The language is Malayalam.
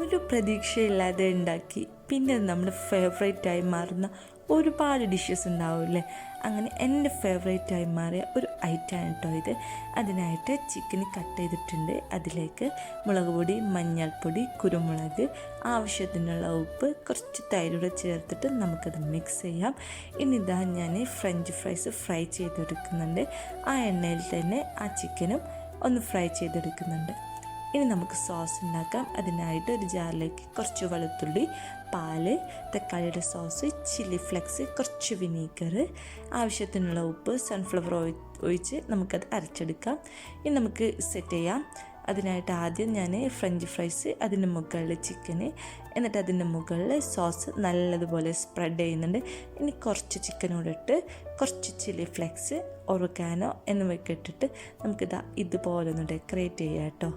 ഒരു പ്രതീക്ഷയില്ലാതെ ഉണ്ടാക്കി പിന്നെ അത് നമ്മുടെ ഫേവറേറ്റായി മാറുന്ന ഒരുപാട് ഡിഷസ് ഉണ്ടാവില്ലേ. അങ്ങനെ എൻ്റെ ഫേവറേറ്റായി മാറിയ ഒരു ഐറ്റമാണ് കേട്ടോ ഇത്. അതിനായിട്ട് ചിക്കൻ കട്ട് ചെയ്തിട്ടുണ്ട്. അതിലേക്ക് മുളക് പൊടി, മഞ്ഞൾപ്പൊടി, കുരുമുളക്, ആവശ്യത്തിനുള്ള ഉപ്പ്, കുറച്ച് തൈരൂടെ ചേർത്തിട്ട് നമുക്കത് മിക്സ് ചെയ്യാം. ഇനി ഇതാ ഞാൻ ഫ്രഞ്ച് ഫ്രൈസ് ഫ്രൈ ചെയ്തെടുക്കുന്നുണ്ട്. ആ എണ്ണയിൽ തന്നെ ആ ചിക്കനും ഒന്ന് ഫ്രൈ ചെയ്തെടുക്കുന്നുണ്ട്. ഇനി നമുക്ക് സോസ് ഉണ്ടാക്കാം. അതിനായിട്ട് ഒരു ജാറിലേക്ക് കുറച്ച് വെളുത്തുള്ളി, പാല്, തക്കാളിയുടെ സോസ്, ചില്ലി ഫ്ലെക്സ്, കുറച്ച് വിനീഗർ, ആവശ്യത്തിനുള്ള ഉപ്പ്, സൺഫ്ലവർ ഓയിൽ ഒഴിച്ച് നമുക്കത് അരച്ചെടുക്കാം. ഇനി നമുക്ക് സെറ്റ് ചെയ്യാം. അതിനായിട്ട് ആദ്യം ഞാൻ ഫ്രഞ്ച് ഫ്രൈസ്, അതിൻ്റെ മുകളിൽ ചിക്കന്, എന്നിട്ട് അതിൻ്റെ മുകളിൽ സോസ് നല്ലതുപോലെ സ്പ്രെഡ് ചെയ്യുന്നുണ്ട്. ഇനി കുറച്ച് ചിക്കനോട് ഇട്ട് കുറച്ച് ചില്ലി ഫ്ലെക്സ്, ഒറിഗാനോ എന്നിവയൊക്കെ ഇട്ടിട്ട് നമുക്കിതാ ഇതുപോലെ ഒന്ന് ഡെക്കറേറ്റ് ചെയ്യാം കേട്ടോ.